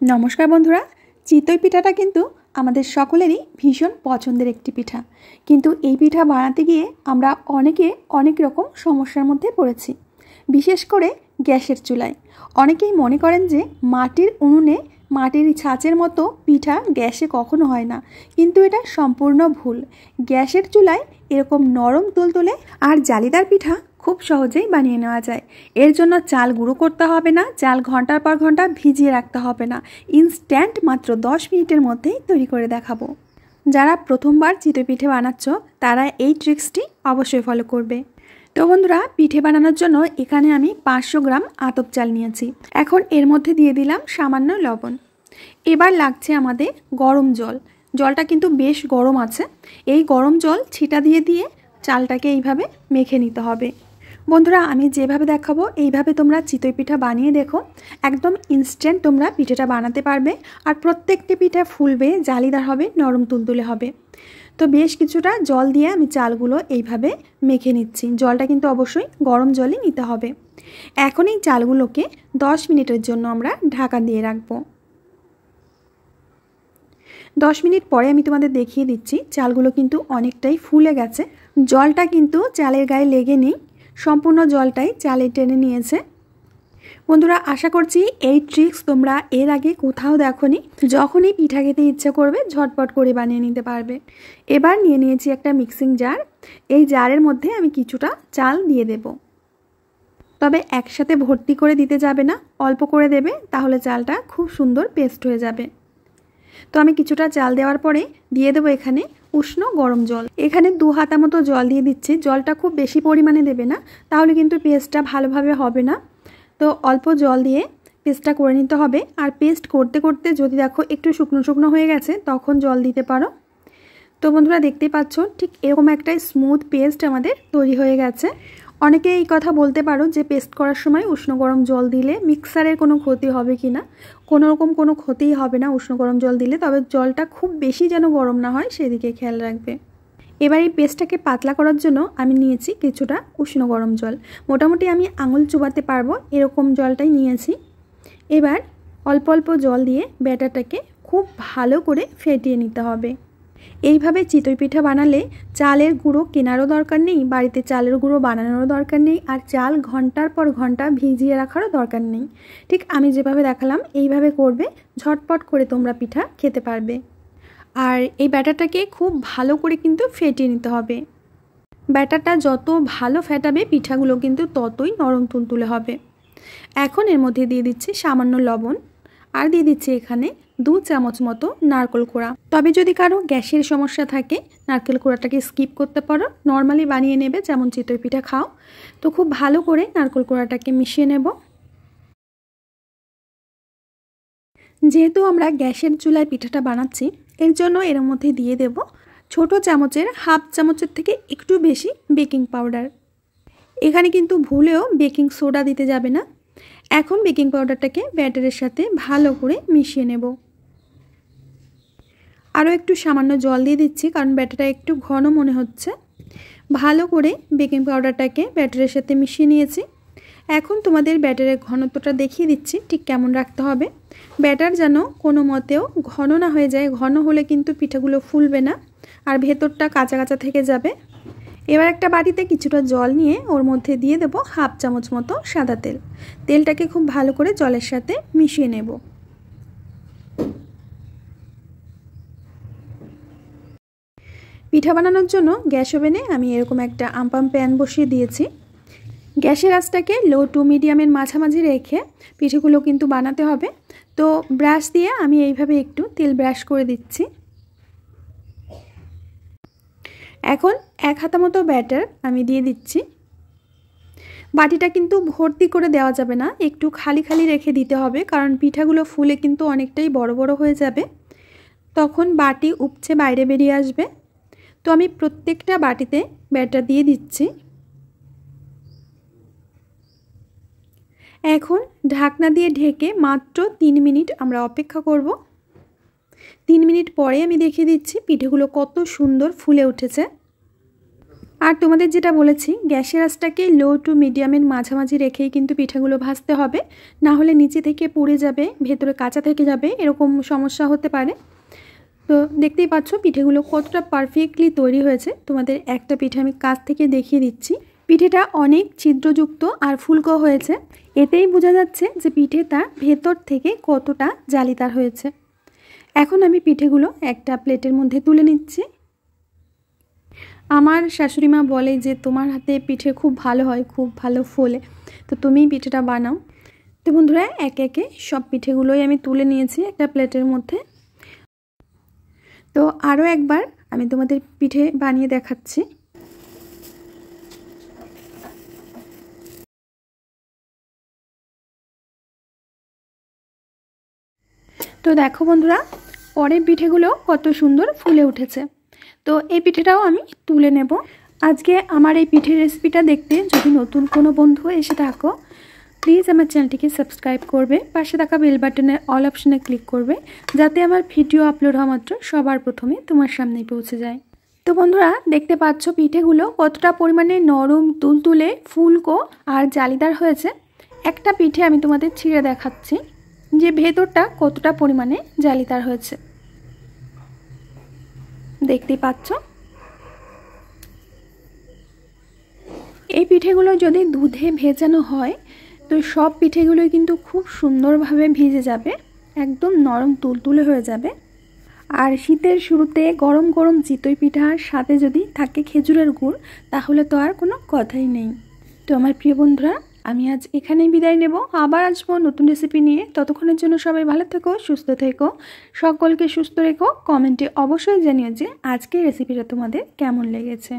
নমস্কার বন্ধুরা, চিতই পিঠাটা কিন্তু আমাদের সকলেরই ভীষণ পছন্দের একটি পিঠা। কিন্তু এই পিঠা বানাতে গিয়ে আমরা অনেক রকম সমস্যার মধ্যে পড়েছি, বিশেষ করে গ্যাসের চুলায়। অনেকেই মনে করেন যে মাটির উনুনে মাটির ছাঁচের মতো পিঠা গ্যাসে কখনো হয় না, কিন্তু এটা সম্পূর্ণ ভুল। গ্যাসের চুলায় এরকম নরম তুলতুলে আর জালিদার পিঠা খুব সহজেই বানিয়ে নেওয়া যায়। এর জন্য চাল গুঁড়ো করতে হবে না, চাল ঘন্টার পর ঘন্টা ভিজিয়ে রাখতে হবে না, ইনস্ট্যান্ট মাত্র 10 মিনিটের মধ্যেই তৈরি করে দেখাবো। যারা প্রথমবার চিতই পিঠে বানাচ্ছ তারা এই ট্রিক্সটি অবশ্যই ফলো করবে। তো বন্ধুরা, পিঠে বানানোর জন্য এখানে আমি 500 গ্রাম আতপ চাল নিয়েছি। এখন এর মধ্যে দিয়ে দিলাম সামান্য লবণ। এবার লাগছে আমাদের গরম জল। জলটা কিন্তু বেশ গরম আছে। এই গরম জল ছিটা দিয়ে দিয়ে চালটাকে এইভাবে মেখে নিতে হবে। বন্ধুরা, আমি যেভাবে দেখাবো এইভাবে তোমরা চিতই পিঠা বানিয়ে দেখো, একদম ইনস্ট্যান্ট তোমরা পিঠেটা বানাতে পারবে। আর প্রত্যেকটি পিঠা ফুলবে, জালিদার হবে, নরম তুলতুলে হবে। তো বেশ কিছুটা জল দিয়ে আমি চালগুলো এইভাবে মেখে নিচ্ছি। জলটা কিন্তু অবশ্যই গরম জলই নিতে হবে। এখন এই চালগুলোকে 10 মিনিটের জন্য আমরা ঢাকা দিয়ে রাখবো। 10 মিনিট পরে আমি তোমাদের দেখিয়ে দিচ্ছি চালগুলো কিন্তু অনেকটাই ফুলে গেছে। জলটা কিন্তু চালের গায়ে লেগে নেই, সম্পূর্ণ জলটাই চালে টেনে নিয়েছে। বন্ধুরা, আশা করছি এই ট্রিক্স তোমরা এর আগে কোথাও দেখোনি। যখনই পিঠা খেতে ইচ্ছা করবে ঝটপট করে বানিয়ে নিতে পারবে। এবার নিয়ে নিয়েছি একটা মিক্সিং জার। এই জারের মধ্যে আমি কিছুটা চাল দিয়ে দেব, তবে একসাথে ভর্তি করে দিতে যাবে না, অল্প করে দেবে, তাহলে চালটা খুব সুন্দর পেস্ট হয়ে যাবে। তো আমি কিছুটা চাল দেওয়ার পরে দিয়ে দেবো এখানে উষ্ণ গরম জল। এখানে 2 হাতা মতো জল দিয়ে দিচ্ছি। জলটা খুব বেশি পরিমাণে দেবে না, তাহলে কিন্তু পেস্টটা ভালোভাবে হবে না। তো অল্প জল দিয়ে পেস্টটা করে নিতে হবে। আর পেস্ট করতে করতে যদি দেখো একটু শুকনো শুকনো হয়ে গেছে তখন জল দিতে পারো। তো বন্ধুরা, দেখতেই পাচ্ছ ঠিক এরকম একটা স্মুথ পেস্ট আমাদের তৈরি হয়ে গেছে। অনেকে এই কথা বলতে পারো যে পেস্ট করার সময় উষ্ণ গরম জল দিলে মিক্সারের কোনো ক্ষতি হবে কি না। কোনো রকম কোনো ক্ষতিই হবে না উষ্ণ গরম জল দিলে, তবে জলটা খুব বেশি যেন গরম না হয় সেদিকে খেয়াল রাখবে। এবার এই পেস্টটাকে পাতলা করার জন্য আমি নিয়েছি কিছুটা উষ্ণ গরম জল। মোটামুটি আমি আঙুল চুবাতে পারবো এরকম জলটাই নিয়েছি। এবার অল্প অল্প জল দিয়ে ব্যাটারটাকে খুব ভালো করে ফেটিয়ে নিতে হবে। এইভাবে চিতই পিঠা বানালে চালের গুঁড়ো কেনারও দরকার নেই, বাড়িতে চালের গুঁড়ো বানানোরও দরকার নেই, আর চাল ঘন্টার পর ঘন্টা ভিজিয়ে রাখারও দরকার নেই। ঠিক আমি যেভাবে দেখালাম এইভাবে করবে, ঝটপট করে তোমরা পিঠা খেতে পারবে। আর এই ব্যাটারটাকে খুব ভালো করে কিন্তু ফেটিয়ে নিতে হবে। ব্যাটারটা যত ভালো ফেটাবে পিঠাগুলো কিন্তু ততই নরম তুলতুলে হবে। এখন এর মধ্যে দিয়ে দিচ্ছি সামান্য লবণ, আর দিয়ে দিচ্ছি এখানে 2 চামচ মতো নারকেল কোড়া। তবে যদি কারো গ্যাসের সমস্যা থাকে নারকেল কোড়াটাকে স্কিপ করতে পারো, নর্মালি বানিয়ে নেবে যেমন চিতই পিঠা খাও। তো খুব ভালো করে নারকেল কোড়াটাকে মিশিয়ে নেব। যেহেতু আমরা গ্যাসের চুলায় পিঠাটা বানাচ্ছি, এর জন্য এর মধ্যে দিয়ে দেব ছোট চামচের হাফ চামচের থেকে একটু বেশি বেকিং পাউডার। এখানে কিন্তু ভুলেও বেকিং সোডা দিতে যাবে না। এখন বেকিং পাউডারটাকে ব্যাটারের সাথে ভালো করে মিশিয়ে নেব। আরও একটু সামান্য জল দিয়ে দিচ্ছি, কারণ ব্যাটারটা একটু ঘন মনে হচ্ছে। ভালো করে বেকিং পাউডারটাকে ব্যাটারের সাথে মিশিয়ে নিয়েছি। এখন তোমাদের ব্যাটারের ঘনত্বটা দেখিয়ে দিচ্ছি ঠিক কেমন রাখতে হবে। ব্যাটার যেন কোনো মতেও ঘন না হয়ে যায়, ঘন হলে কিন্তু পিঠাগুলো ফুলবে না আর ভেতরটা কাঁচা কাঁচা থেকে যাবে। এবার একটা বাটিতে কিছুটা জল নিয়ে ওর মধ্যে দিয়ে দেব হাফ চামচ মতো সাদা তেল। তেলটাকে খুব ভালো করে জলের সাথে মিশিয়ে নেব। পিঠা বানানোর জন্য গ্যাস ওভেনে আমি এরকম একটা আমপাম প্যান বসিয়ে দিয়েছি। গ্যাসের আঁচটাকে লো টু মিডিয়ামের মাঝামাঝি রেখে পিঠেগুলো কিন্তু বানাতে হবে। তো ব্রাশ দিয়ে আমি এইভাবে একটু তেল ব্রাশ করে দিচ্ছি। এখন 1 হাতা মতো ব্যাটার আমি দিয়ে দিচ্ছি। বাটিটা কিন্তু ভর্তি করে দেওয়া যাবে না, একটু খালি খালি রেখে দিতে হবে, কারণ পিঠাগুলো ফুলে কিন্তু অনেকটাই বড় বড় হয়ে যাবে, তখন বাটি উপচে বাইরে বেরিয়ে আসবে। তো আমি প্রত্যেকটা বাটিতে ব্যাটার দিয়ে দিচ্ছি। এখন ঢাকনা দিয়ে ঢেকে মাত্র 3 মিনিট আমরা অপেক্ষা করব। 3 মিনিট পরে আমি দেখিয়ে দিচ্ছি পিঠেগুলো কত সুন্দর ফুলে উঠেছে। আর তোমাদের যেটা বলেছি, গ্যাসের আঁচটাকে লো টু মিডিয়ামের মাঝামাঝি রেখেই কিন্তু পিঠাগুলো ভাজতে হবে, না হলে নিচে থেকে পুড়ে যাবে, ভেতরে কাঁচা থেকে যাবে, এরকম সমস্যা হতে পারে। তো দেখতেই পাচ্ছ পিঠেগুলো কতটা পারফেক্টলি তৈরি হয়েছে। তোমাদের একটা পিঠে আমি কাছ থেকে দেখিয়ে দিচ্ছি। পিঠেটা অনেক ছিদ্রযুক্ত আর ফুলকো হয়েছে, এতেই বোঝা যাচ্ছে যে পিঠেটা ভেতর থেকে কতটা জালিদার হয়েছে। এখন আমি পিঠেগুলো একটা প্লেটের মধ্যে তুলে নিচ্ছি। আমার শাশুড়ি মা বলে যে তোমার হাতে পিঠে খুব ভালো হয়, খুব ভালো ফোলে, তো তুমিই পিঠেটা বানাও। তো বন্ধুরা, একে একে সব পিঠেগুলোই আমি তুলে নিয়েছি একটা প্লেটের মধ্যে। তো আরও একবার আমি তোমাদের পিঠে বানিয়ে দেখাচ্ছি। তো দেখো বন্ধুরা, পরের পিঠেগুলো কত সুন্দর ফুলে উঠেছে। তো এই পিঠেটাও আমি তুলে নেব। আজকে আমার এই পিঠের রেসিপিটা দেখতে যদি নতুন কোনো বন্ধু এসে থাকো, প্লিজ আমার চ্যানেলটিকে সাবস্ক্রাইব করবে, পাশে থাকা বেল বাটনের অল অপশনে ক্লিক করবে, যাতে আমার ভিডিও আপলোড হওয়া মাত্র সবার প্রথমে তোমার সামনেই পৌঁছে যায়। তো বন্ধুরা, দেখতে পাচ্ছ পিঠেগুলো কতটা পরিমাণে নরম, তুলতুলে, ফুলকো আর জালিদার হয়েছে। একটা পিঠে আমি তোমাদের ছিঁড়ে দেখাচ্ছি যে ভেতরটা কতটা পরিমাণে জালিদার হয়েছে, দেখতেই পাচ্ছ। এই পিঠেগুলো যদি দুধে ভেজানো হয় তো সব পিঠেগুলোই কিন্তু খুব সুন্দরভাবে ভিজে যাবে, একদম নরম তুলতুলে হয়ে যাবে। আর শীতের শুরুতে গরম গরম চিতই পিঠার সাথে যদি থাকে খেজুরের গুড়, তাহলে তো আর কোনো কথাই নেই। তো আমার প্রিয় বন্ধুরা, আমি আজ এখানেই বিদায় নেব, আবার আসবো নতুন রেসিপি নিয়ে। ততক্ষণের জন্য সবাই ভালো থেকো, সুস্থ থেকো, সকলকে সুস্থ রেখো। কমেন্টে অবশ্যই জানিও যে আজকের রেসিপিটা তোমাদের কেমন লেগেছে।